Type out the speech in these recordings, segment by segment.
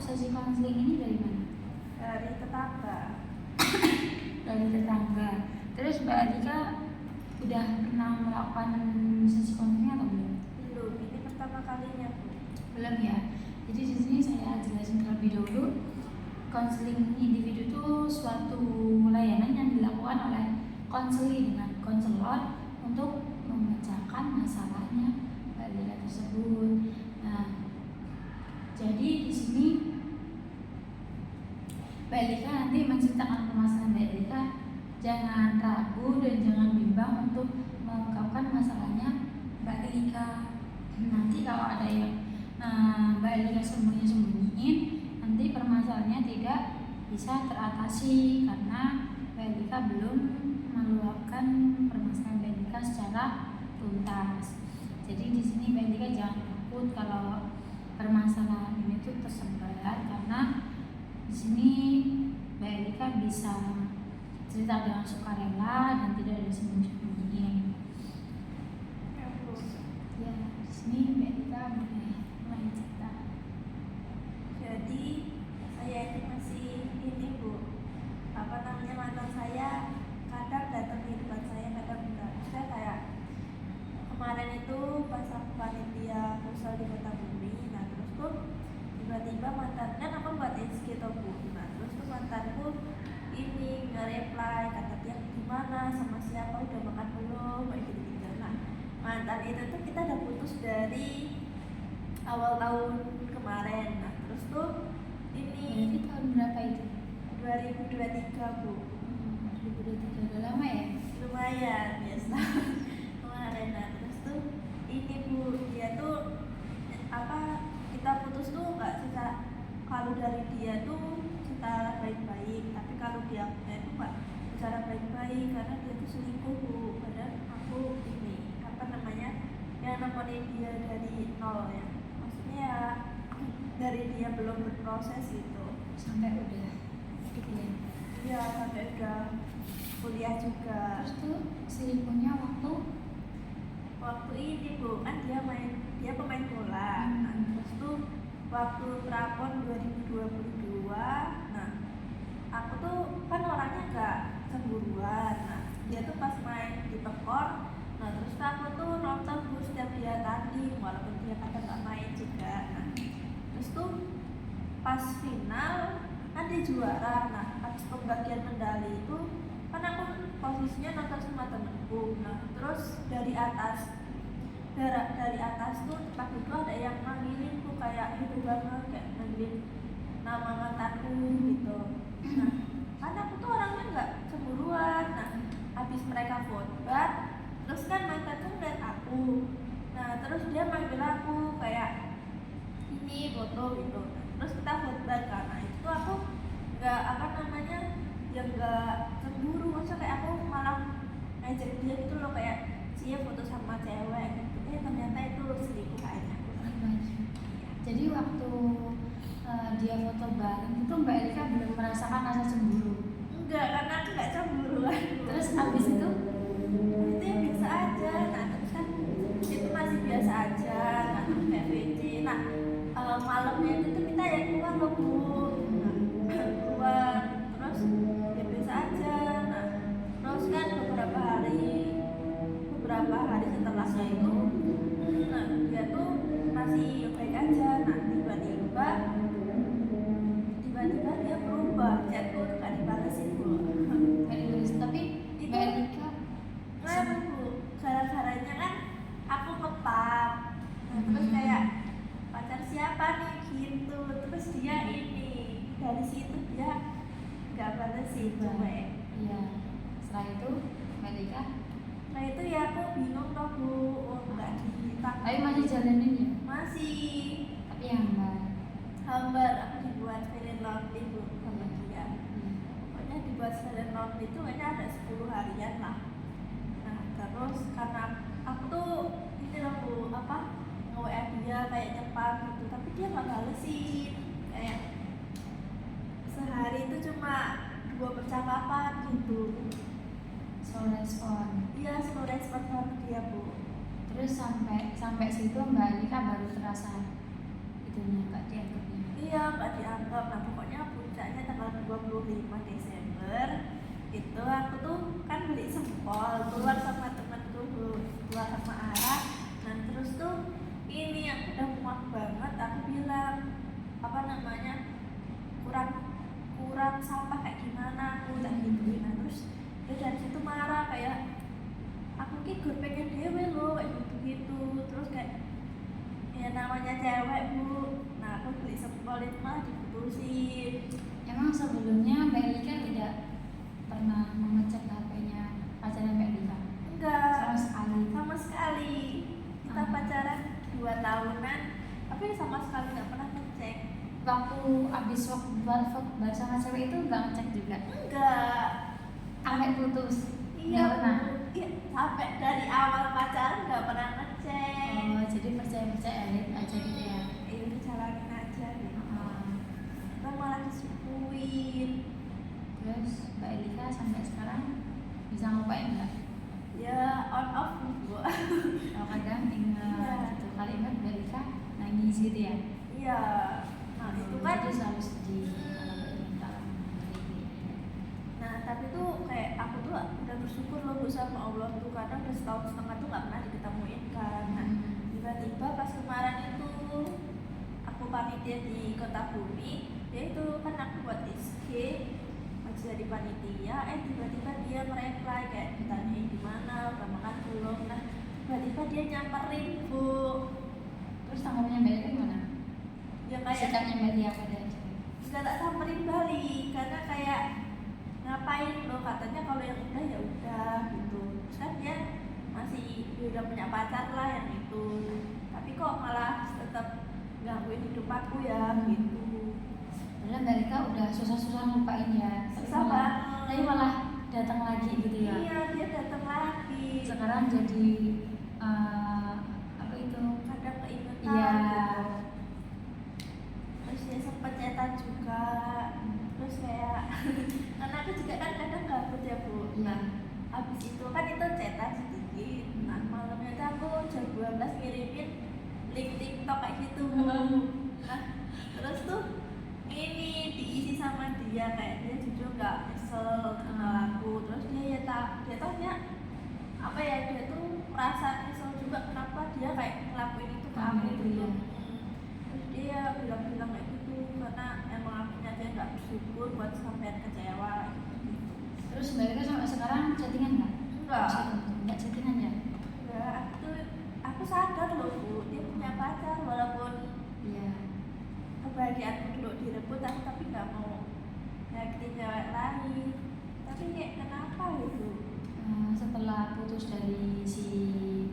sesi konseling ini dari mana? Dari tetangga. Dari tetangga. Terus Mbak Alika udah pernah melakukan sesi konseling atau belum? Belum, ini pertama kalinya Bu. Belum ya. Jadi di sini saya jelasin terlebih dahulu. Konseling individu itu suatu layanan yang dilakukan oleh konseli dengan konselor untuk memecahkan masalahnya Mbak Alika tersebut. Nah, jadi di sini Mbak Alika nanti menceritakan permasalahan Mbak Alika. Jangan ragu dan jangan bimbang untuk mengungkapkan masalahnya Mbak Alika. Nanti kalau ada yang Mbak Alika sembunyi-sembunyiin, nanti permasalahannya tidak bisa teratasi karena Mbak Alika belum meluapkan permasalahan Mbak Alika secara tuntas. Jadi di sini Mbak Alika jangan takut kalau permasalahan ini tuh tersebar, karena di sini Mbak Alika bisa cerita dengan sukarela dan tidak ada sembunyi-sembunyiin. Ya Bu. Ya, di sini Mbak Alika boleh mulai cerita. Jadi saya ini masih ini Bu. Mantan saya kadang datang di depan saya, kadang enggak. Saya kayak kemarin itu pas aku panitia futsal di Kota Bumi, nah terus tuh tiba-tiba mantan, kan aku buat SK tuh Bu. Nah terus tuh mantanku ini nge-reply, kata dia gimana sama siapa, udah makan belum, kayak gitu-gitu. Nah mantan itu tuh kita udah putus dari awal tahun kemarin. Nah terus tuh Ini ini tahun berapa itu? 2023 Bu. 2023, udah lama ya? Lumayan biasa kemarin. Nah terus tuh ini Bu, dia tuh kita putus tuh nggak cerita, kalau dari dia tuh secara baik-baik, tapi kalau dia itu nggak secara baik-baik karena dia tuh selingkuh Bu. Padahal aku ini yang nemenin dia dari nol ya, maksudnya ya dari dia belum berproses gitu Sampai udah gitu ya? ya, sampai udah kuliah juga. Terus tuh selingkuhnya Waktu ini Bu, kan dia pemain bola. Nah, terus tuh waktu prapon 2022, nah aku tuh kan orangnya gak cemburuan. Nah dia tuh pas main di Pekor, nah terus aku tuh nonton Bu setiap dia tanding walaupun dia kadang gak main juga. Nah terus tuh pas final kan dia juara. Nah pas pembagian medali itu kan aku posisinya nonton sama temenku. Nah terus dari atas tuh tempat itu ada yang manggilin tuh kayak gitu banget, kayak manggilin nama mantanku gitu. Nah kan aku tuh orangnya nggak cemburuan. Nah habis mereka vote, terus kan mantanku ngeliat aku. Nah terus dia manggil aku kayak ini foto gitu. Terus kita vote karena itu aku nggak yang nggak cemburu, masa kayak aku malah ngajak dia gitu loh, kayak dia foto sama cewek gitu. Ternyata itu selingkuh aja. Jadi waktu dia foto bareng itu Mbak Alika belum merasakan rasa cemburu? Enggak, karena aku nggak cemburuan. Terus habis itu ya biasa aja. Nah terus kan itu masih biasa aja. Nah terus kayak VC. Nah malamnya itu tuh kita yang keluar loh Bu. Nah keluar terus ya biasa aja. Nah terus kan beberapa hari setelahnya itu, nah dia tuh masih baik aja. Nah tiba-tiba dia berubah, chatku nggak dibalesin Bu. tapi Itu Mbak Alika kan Bu, gara-garanya kan aku ngepap. Nah terus kayak pacar siapa nih gitu, terus dia ini dari situ dia nggak balesin cuek. Iya. Setelah itu Mbak Alika, Nah itu ya aku bingung toh Bu, nggak ditangkap. tapi masih jalanin ya? Masih Tapi yang hambar, aku dibuat silent lonely Bu sama dia. Pokoknya dibuat silent lonely itu kayaknya ada 10 harian lah. Nah terus karena aku tuh ini loh Bu, nge-WA dia kayak cepat gitu, tapi dia nggak balesin. Kayak sehari itu cuma 2 percakapan gitu. slow respon. Iya, slow respon sama dia Bu. Terus sampai situ Mbak Alika baru terasa itunya, Mbak, dianggapnya. iya nggak dianggap. Nah pokoknya puncaknya tanggal 25 Desember itu aku tuh kan beli sempol keluar sama temanku, keluar sama Ara. Nah terus tuh ini yang udah muak banget, aku bilang apa namanya, kurang kurang sampah kayak gimana, aku udah gituin. Nah terus dia dari situ marah kayak aku ki gur pengen dewe lo kayak gitu. Terus kayak ya namanya cewek bu, nah aku beli sempol itu malah diputusin. Emang sebelumnya Mbak Elika tidak pernah mengecek HP-nya pacarnya Mbak Elika? Enggak, Sama sekali. sama sekali. Kita pacaran 2 tahunan tapi sama sekali nggak pernah ngecek. Waktu abis waktu sama cewek itu nggak ngecek juga? Enggak, Sampai putus? iya Nggak pernah? iya, sampai dari awal pacaran nggak pernah ngecek. Oh, jadi percaya-percaya aja gitu ya? Iya dijalanin aja gitu. Kita malah disukuin. Terus Mbak Elika sampai sekarang bisa ngelupain nggak? Ya on off bu. Kalau kadang ingat Iya. gitu, kali ingat Mbak Elika nangis gitu ya? Iya, nah itu kan. Jadi selalu sedih kalau Mbak Elika gitu. Nah tapi tuh kayak aku tuh udah bersyukur loh bu sama Allah tuh, karena udah setahun setengah tuh nggak pernah diketemuin kan. Nah tiba-tiba pas kemarin itu aku panitia di Kota Bumi, dia itu kan aku buat SG masih jadi panitia, tiba-tiba dia mereply kayak ditanyain di mana, udah makan belum. Nah tiba-tiba dia nyamperin bu. Terus tanggapannya Mbak Elika gimana? Ya kayak Sikapnya Mbak Elika pada cewek? nggak tak samperin balik karena kayak ngapain lo, katanya kalau yang udah ya udah gitu. Terus kan dia masih dia udah punya pacar lah yang itu, tapi kok malah tetap gangguin hidup aku ya gitu. Padahal Mbak Elika udah susah-susah ngelupain ya, Susah banget. tapi malah datang lagi gitu ya. Iya dia datang lagi, Sekarang jadi apa itu? kadang keingetan Iya. gitu. Terus dia sempet cetan juga, terus kayak karena aku juga kan kadang gabut ya bu. Iya. Habis itu kan itu cetan sedikit. Nah malamnya tuh aku jam 12 ngirimin link TikTok kayak gitu. Nah terus tuh ini diisi sama dia kayak dia jujur nggak nyesel kenal aku. Terus dia dia tanya apa ya, dia tuh merasa nyesel juga kenapa dia kayak ngelakuin itu ke aku gitu. Terus dia bilang-bilang kayak gitu karena emang akunya dia nggak bersyukur buat sampean kecewa gitu. Terus Mbak Elika sampai sekarang chattingan nggak? Enggak. Nggak chattingan ya? Enggak, aku sadar loh bu, dia punya pacar walaupun Iya. kebahagiaanku dulu direbut, aku tapi nggak mau nyakitin cewek lain. Tapi kayak kenapa gitu? Setelah putus dari si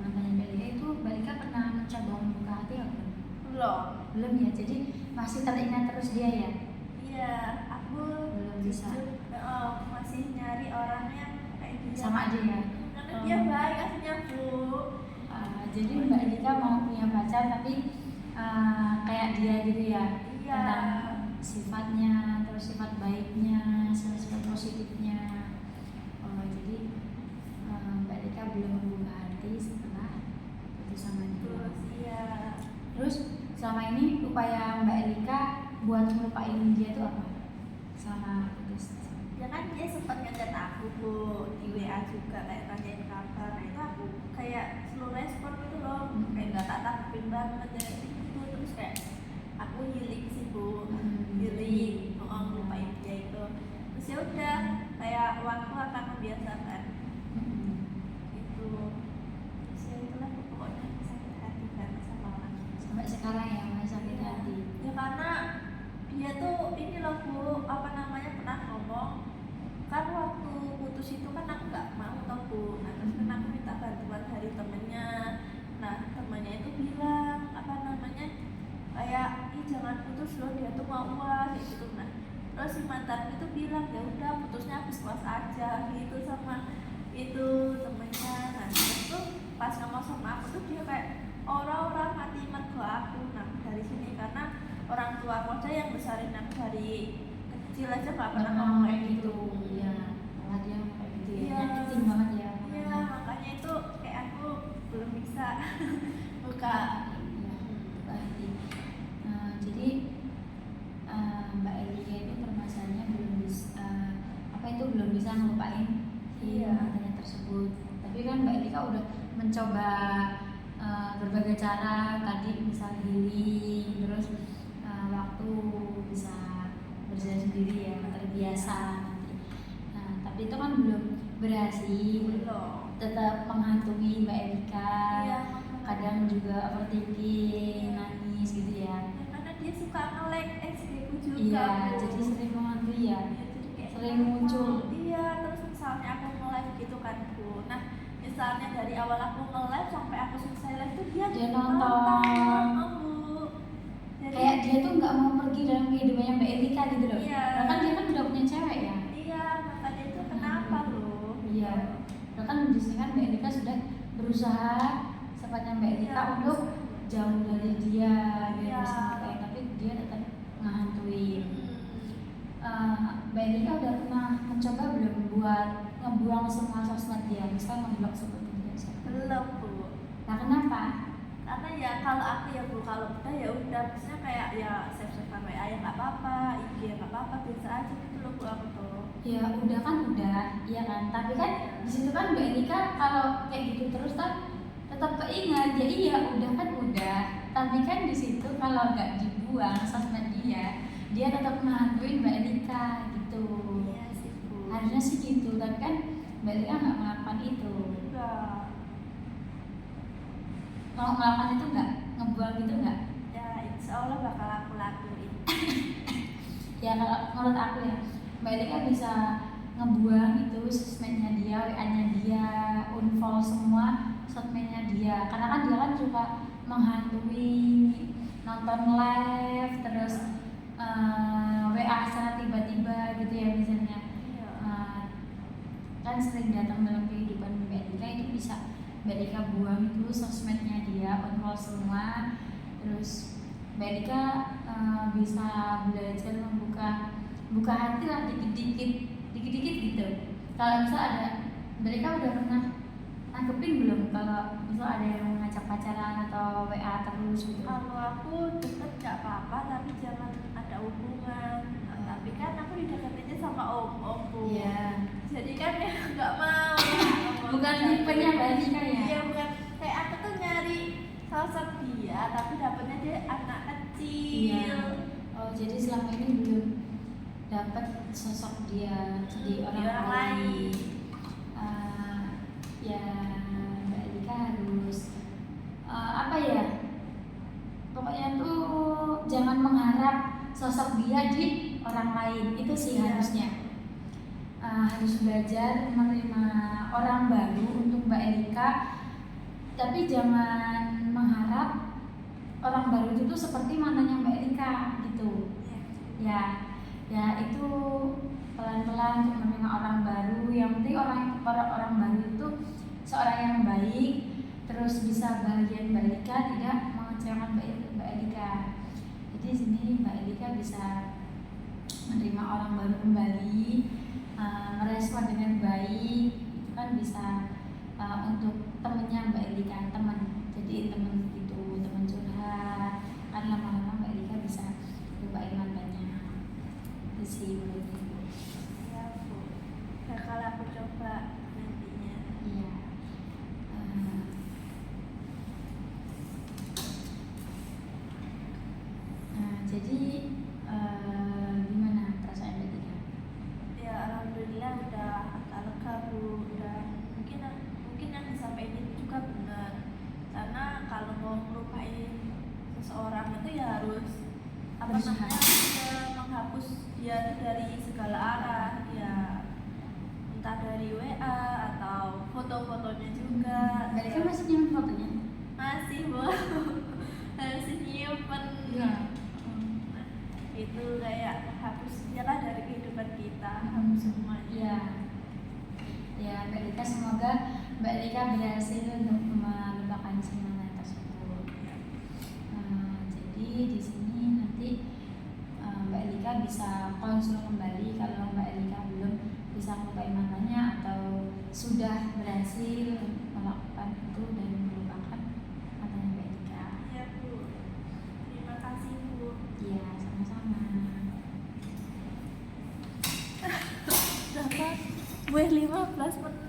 mantannya Mbak Elika itu, Mbak Elika pernah mencoba membuka hati apa? Belum. Belum ya, jadi masih teringat terus dia ya? Iya, aku Belum bisa. masih nyari orang yang kayak dia. Sama aja ya? Karena dia baik aslinya bu. Jadi Mbak Elika mau punya pacar tapi kayak dia gitu ya? Iya. Tentang sifatnya, terus sifat baiknya, sifat positifnya. Jadi Mbak Elika belum membuka hati setelah putus sama dia. Terus iya. Terus selama ini upaya Mbak Elika buat ngelupain dia itu apa? Sama putus? Ya kan dia sempat ngechat aku bu di WA juga kayak tanyain kabar. Nah itu aku kayak slow respon gitu loh, kayak nggak tak tanggepin banget ya itu. Terus kayak aku healing sih bu, healing, ngelupain dia itu. Terus ya udah kayak waktu akan membiasakan itu. Terus ya itulah pokoknya sakit hati banget sama orang. Sampai sekarang ya masih sakit hati. Ya karena dia tuh ini loh bu, apa namanya, pernah ngomong kan waktu putus itu kan aku nggak mau tau bu. Nah terus kan aku minta bantuan dari temennya. Nah temennya itu bilang apa namanya, kayak ih jangan putus loh, dia tuh mau uas kayak gitu. Nah terus si mantan itu bilang ya udah putusnya habis puas aja gitu sama itu temennya. Nah terus tuh pas ngomong sama aku tuh dia kayak orang-orang mati mergo aku. Nah dari sini karena orang tua aku aja yang besarin aku dari kecil aja gak pernah ngomong kayak gitu. Iya, malah dia kayak gitu ya. Iya. Nyakitin banget ya. Iya makanya itu kayak aku belum bisa buka. Iya, buka hati. Jadi mencoba berbagai cara, tadi misal healing, terus waktu bisa berjalan sendiri ya, terbiasa nanti. Nah, tapi itu kan belum berhasil, tetap menghantui Mbak Erika. Iya, kadang juga overthinking, nangis gitu ya. karena dia suka nge-like SG-ku juga. Iya, Bu. jadi sering menghantui ya. Iya, jadi kayak Sering muncul. Iya, terus misalnya aku nge-live gitu kan Bu. Nah, misalnya dari awal aku nge-live sampai aku selesai live tuh dia nonton. Bu. Jadi, Kayak dia tuh nggak mau pergi dalam kehidupannya Mbak Erika gitu loh. Iya. Bahkan dia kan udah punya cewek ya. Iya, makanya itu kenapa loh? Iya. Bahkan di sini kan Mbak Erika sudah berusaha sepanjang Mbak Erika Iya, untuk jauh dari dia, biar Iya. bisa kayak, tapi dia tetap ngehantuin. Hmm. Mbak Erika udah pernah mencoba belum buat ngebuang semua sosmed dia, misal ngeblok seperti biasa? Belum Bu. Nah, kenapa? Karena ya kalau aku ya Bu, kalau udah ya udah, misalnya kayak ya save WA ya nggak apa-apa, IG ya nggak apa-apa, biasa aja gitu loh Bu aku tuh. Ya udah kan udah, iya kan. Tapi kan di situ kan Mbak Erika kalau kayak gitu terus kan tetap keingat. Ya iya udah kan udah. Tapi kan di situ kalau nggak dibuang sosmed dia tetap menghantuin Mbak Erika gitu. Iya sih Bu. Harusnya sih gitu, tapi kan Mbak Erika nggak melakukan itu. Enggak. Kalau melakukan itu nggak, ngebuang gitu nggak? Ya insya Allah bakal aku lakuin. Ya kalau menurut aku ya, Mbak Erika bisa ngebuang itu sosmednya dia, WA-nya dia, unfollow semua sosmednya dia. Karena kan dia kan suka menghantui, nonton live, terus WA secara tiba-tiba gitu ya misalnya. Iya. Kan sering datang dalam kehidupan Mbak Erika, itu bisa Mbak Erika buang itu sosmednya dia, unfollow semua. Terus Mbak Erika bisa belajar buka hati lah dikit-dikit gitu. Kalau misal ada, Mbak Erika udah pernah nanggepin belum kalau misal ada yang ngajak pacaran atau WA terus gitu? Kalau aku deket nggak apa-apa, tapi jangan ada hubungan. Tapi kan aku dideketinnya sama om Bu. Iya. Jadi kan ya nggak mau. Bukan tipenya Mbak Erika ya? Iya, bukan. Kayak aku tuh nyari sosok dia, tapi dapetnya dia anak kecil. Iya. Oh, jadi selama ini belum dapat sosok dia jadi orang Orang lain. lain. Ya Mbak Erika harus apa ya? Pokoknya tuh jangan mengharap sosok dia di orang lain, itu sih Iya. harusnya. Harus belajar menerima orang baru untuk Mbak Erika, tapi jangan mengharap orang baru itu seperti mantannya Mbak Erika gitu. Ya itu pelan-pelan untuk menerima orang baru. Yang penting orang baru itu seorang yang baik, terus bisa bahagian Mbak Erika, tidak mengecewakan Mbak Erika. Jadi di sini Mbak Erika bisa menerima orang baru kembali, merespon dengan baik. Itu kan bisa untuk temennya Mbak Erika, jadi temen itu, temen curhat. Kan lama-lama Mbak Erika bisa lupain mantannya. Itu sih menurut ibu. Ya Bu, bakal aku coba nantinya. Iya. Jadi gimana perasaan Mbak Erika? Ya alhamdulillah udah agak lega Bu. Udah mungkin yang disampaikan itu juga benar. Karena kalau mau melupain seseorang itu ya harus Berusaha. menghapus dia itu dari segala arah, ya entah dari WA atau foto-fotonya juga. Mbak Erika masih nyimpen fotonya? Masih Bu. Masih nyimpen. Iya. Itu kayak hapus dia lah dari kehidupan kita, hapus semuanya. Iya. Ya Mbak Erika, semoga Mbak Erika berhasil untuk melupakan semuanya tersebut. Jadi di sini nanti Mbak Erika bisa konsul kembali kalau Mbak Erika belum bisa melupain mantannya atau sudah berhasil melakukan itu dan melupakan mantannya Mbak Erika. Iya Bu. Terima kasih Bu. Iya, sama-sama. Dapat 15 menit.